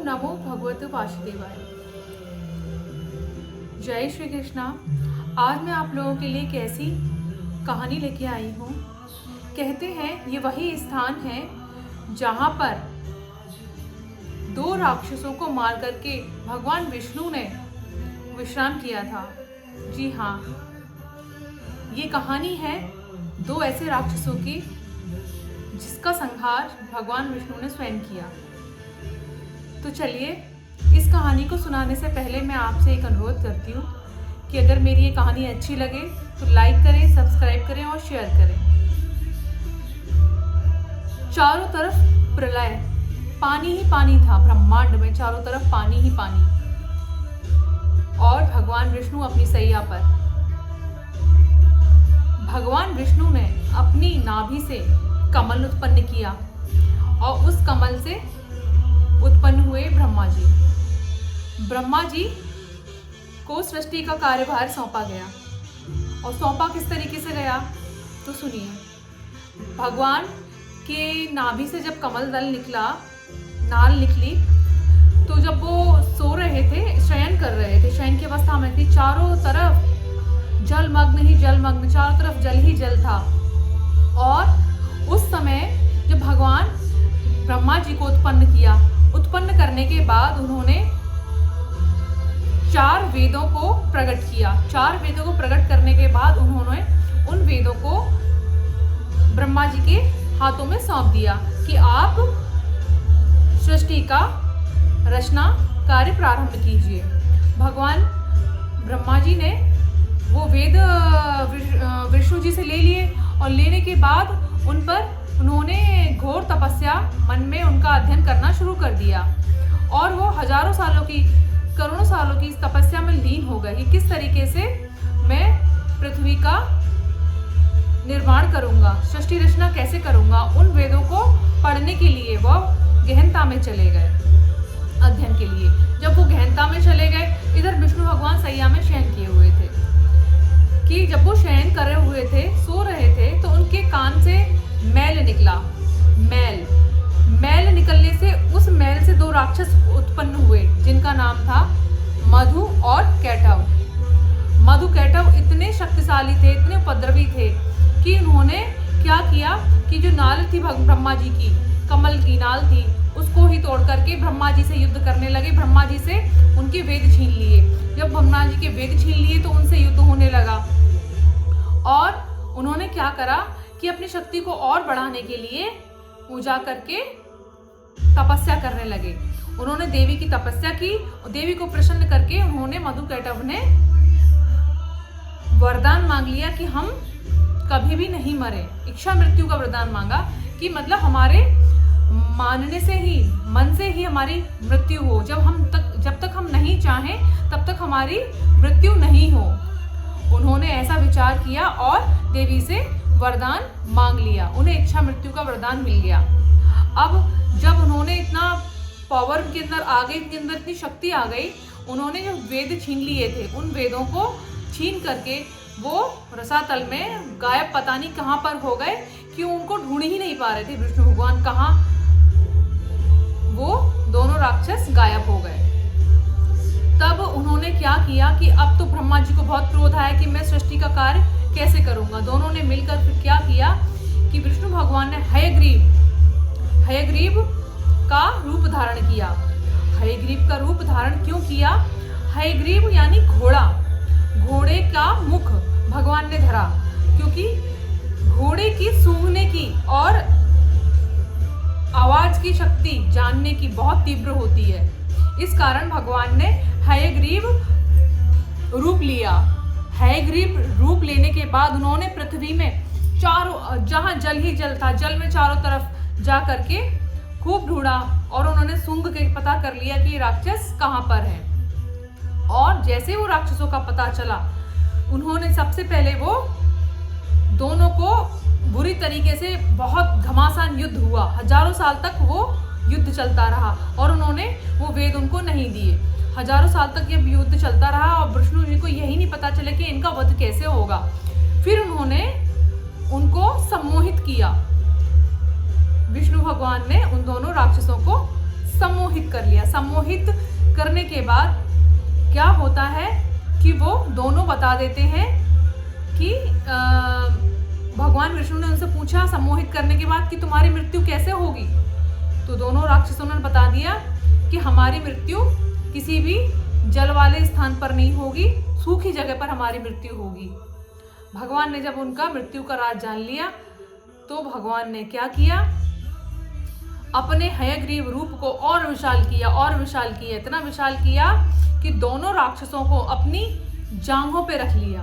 नमो भगवते वासुदेवाय। जय श्री कृष्णा। आज मैं आप लोगों के लिए एक ऐसी कहानी लेके आई हूँ। कहते हैं ये वही स्थान है जहाँ पर दो राक्षसों को मार करके भगवान विष्णु ने विश्राम किया था। जी हाँ, ये कहानी है दो ऐसे राक्षसों की जिसका संहार भगवान विष्णु ने स्वयं किया। तो चलिए, इस कहानी को सुनाने से पहले मैं आपसे एक अनुरोध करती हूँ कि अगर मेरी ये कहानी अच्छी लगे तो लाइक करें, सब्सक्राइब करें और शेयर करें। चारों तरफ प्रलय, पानी ही पानी था। ब्रह्मांड में चारों तरफ पानी ही पानी, और भगवान विष्णु अपनी सैया पर। भगवान विष्णु ने अपनी नाभि से कमल उत्पन्न किया और उस कमल से उत्पन्न हुए ब्रह्मा जी। ब्रह्मा जी को सृष्टि का कार्यभार सौंपा गया, और सौंपा किस तरीके से गया तो सुनिए। भगवान के नाभि से जब कमल दल निकला, नाल निकली, तो जब वो सो रहे थे, शयन कर रहे थे, शयन की अवस्था में थी, चारों तरफ जलमग्न ही जलमग्न, चारों तरफ जल ही जल था। और उस समय जब भगवान ब्रह्मा जी को उत्पन्न करने के बाद उन्होंने चार वेदों को प्रकट किया। चार वेदों को प्रकट करने के बाद उन्होंने उन वेदों को ब्रह्मा जी के हाथों में सौंप दिया कि आप सृष्टि का रचना कार्य प्रारंभ कीजिए। भगवान ब्रह्मा जी ने वो वेद विष्णु जी से ले लिए, और लेने के बाद उन पर उन्होंने घोर तपस्या, मन में उनका अध्ययन करना शुरू कर दिया। और वो हजारों सालों की, करोड़ों सालों की इस तपस्या में लीन हो गए कि किस तरीके से मैं पृथ्वी का निर्माण करूंगा, सृष्टि रचना कैसे करूंगा। उन वेदों को पढ़ने के लिए वो गहनता में चले गए, अध्ययन के लिए। जब वो गहनता में चले गए, इधर विष्णु भगवान सैया में शयन किए हुए थे कि जब वो शयन करे हुए थे, सो रहे थे, तो उनके कान से मैल निकला। मैल निकलने से, उस मैल से दो राक्षस उत्पन्न हुए जिनका नाम था मधु और कैटव। मधु कैटव इतने शक्तिशाली थे, इतने उपद्रवी थे कि उन्होंने क्या किया कि जो नाल थी ब्रह्मा जी की, कमल की नाल थी, उसको ही तोड़ करके ब्रह्मा जी से युद्ध करने लगे। ब्रह्मा जी से उनके वेद छीन लिए। जब ब्रह्मा जी के वेद छीन लिए तो उनसे युद्ध होने लगा, और उन्होंने क्या करा कि अपनी शक्ति को और बढ़ाने के लिए पूजा करके तपस्या करने लगे। उन्होंने देवी की तपस्या की, और देवी को प्रसन्न करके उन्होंने, मधु कैटव ने वरदान मांग लिया कि हम कभी भी नहीं मरे। इच्छा मृत्यु का वरदान मांगा कि मतलब हमारे मानने से ही, मन से ही हमारी मृत्यु हो। जब तक हम नहीं चाहें तब तक हमारी मृत्यु नहीं हो। उन्होंने ऐसा विचार किया और देवी से वरदान मांग लिया। उन्हें इच्छा मृत्यु का वरदान मिल गया। अब जब उन्होंने इतना पावर के अंदर आ गई, इनके अंदर इतनी शक्ति आ गई, उन्होंने जो वेद छीन लिए थे, उन वेदों को छीन करके वो रसातल में गायब, पता नहीं कहाँ पर हो गए, कि उनको ढूंढ ही नहीं पा रहे थे विष्णु भगवान कहाँ। वो दोनों राक्षस गायब हो गए। तब उन्होंने क्या किया कि अब तो ब्रह्मा जी को बहुत क्रोध आया कि मैं सृष्टि का कार्य कैसे करूंगा। दोनों ने मिलकर फिर क्या किया कि विष्णु भगवान ने हयग्रीव का रूप धारण किया। हयग्रीव का रूप धारण क्यों किया? हयग्रीव यानी घोड़ा। घोड़े का मुख भगवान ने धरा, क्योंकि घोड़े की सूंघने की और आवाज की शक्ति जानने की बहुत तीव्र होती है। इस कारण भगवान ने हयग्रीव रूप लिया। हयग्रीव रूप लेने के बाद उन्होंने पृथ्वी में चारों, जहां जल ही जल था, जल में चारों तरफ जा करके खूब ढूंढा, और उन्होंने सूंघ के पता कर लिया कि ये राक्षस कहां पर है। और जैसे वो राक्षसों का पता चला, उन्होंने सबसे पहले वो दोनों को बुरी तरीके से, बहुत घमासान युद्ध हुआ। हजारों साल तक वो युद्ध चलता रहा, और उन्होंने वो वेद उनको नहीं दिए। हजारों साल तक ये युद्ध चलता रहा, और विष्णु जी को यही नहीं पता चला कि इनका वध कैसे होगा। फिर उन्होंने उनको सम्मोहित किया। विष्णु भगवान ने उन दोनों राक्षसों को सम्मोहित कर लिया। सम्मोहित करने के बाद क्या होता है कि वो दोनों बता देते हैं कि भगवान विष्णु ने उनसे पूछा सम्मोहित करने के बाद कि तुम्हारी मृत्यु कैसे होगी। तो दोनों राक्षसों ने बता दिया कि हमारी मृत्यु किसी भी जल वाले स्थान पर नहीं होगी, सूखी जगह पर हमारी मृत्यु होगी। भगवान ने जब उनका मृत्यु का राज जान लिया तो भगवान ने क्या किया, अपने हयग्रीव रूप को और विशाल किया, इतना विशाल किया कि दोनों राक्षसों को अपनी जांघों पे रख लिया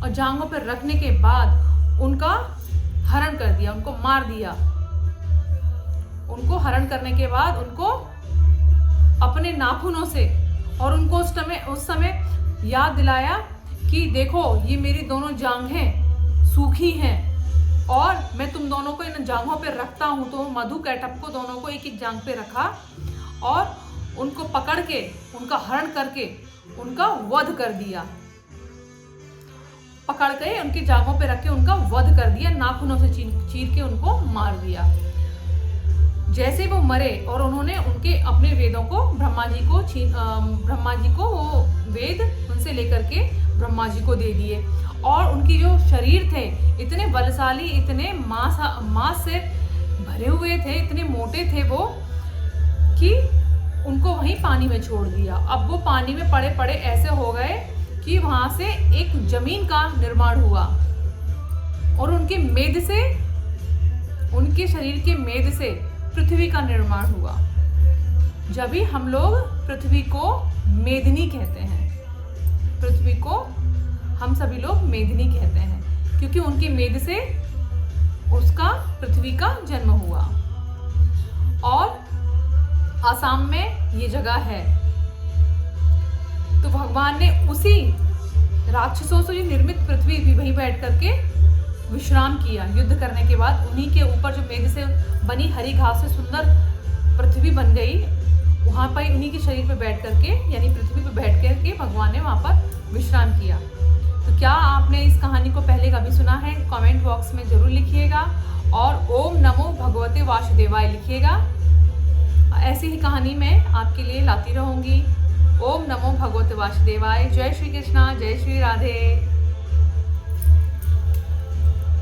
और जांघों पे रखने के बाद उनका हरण कर दिया, उनको मार दिया। उनको हरण करने के बाद उनको अपने नाखूनों से और उनको उस समय याद दिलाया कि देखो ये मेरी दोनों जांघें सूखी हैं और मैं तुम दोनों को इन जांघों पे रखता हूँ। तो मधु कैटभ को दोनों को एक एक जांघ पे रखा और उनको पकड़ के उनका हरण करके उनका वध कर दिया। पकड़ के उनकी जांघों पे रख के उनका वध कर दिया, नाखूनों से चीर के उनको मार दिया। जैसे वो मरे और उन्होंने उनके अपने वेदों को ब्रह्मा जी को वो वेद उनसे लेकर के ब्रह्मा जी को दे दिए। और उनकी जो शरीर थे इतने बलशाली, इतने मांस से भरे हुए थे, इतने मोटे थे वो कि उनको वहीं पानी में छोड़ दिया। अब वो पानी में पड़े पड़े ऐसे हो गए कि वहां से एक जमीन का निर्माण हुआ और उनके शरीर के मेद से पृथ्वी का निर्माण हुआ। जब भी हम लोग पृथ्वी को मेदिनी कहते हैं, पृथ्वी को हम सभी लोग मेदिनी कहते हैं क्योंकि उनके मेद से उसका पृथ्वी का जन्म हुआ। और आसाम में ये जगह है। तो भगवान ने उसी राक्षसों से निर्मित पृथ्वी भी वहीं बैठ करके विश्राम किया। युद्ध करने के बाद उन्हीं के ऊपर जो मेघ से बनी हरी घास से सुंदर पृथ्वी बन गई, वहां पर उन्हीं के शरीर पे बैठ करके यानी पृथ्वी पे बैठ करके भगवान ने वहां पर विश्राम किया। तो क्या आपने इस कहानी को पहले कभी सुना है? कमेंट बॉक्स में जरूर लिखिएगा और ओम नमो भगवते वासुदेवाय लिखिएगा। ऐसी ही कहानी मैं आपके लिए लाती रहूंगी। ओम नमो भगवते वासुदेवाय। जय श्री कृष्णा, जय श्री राधे।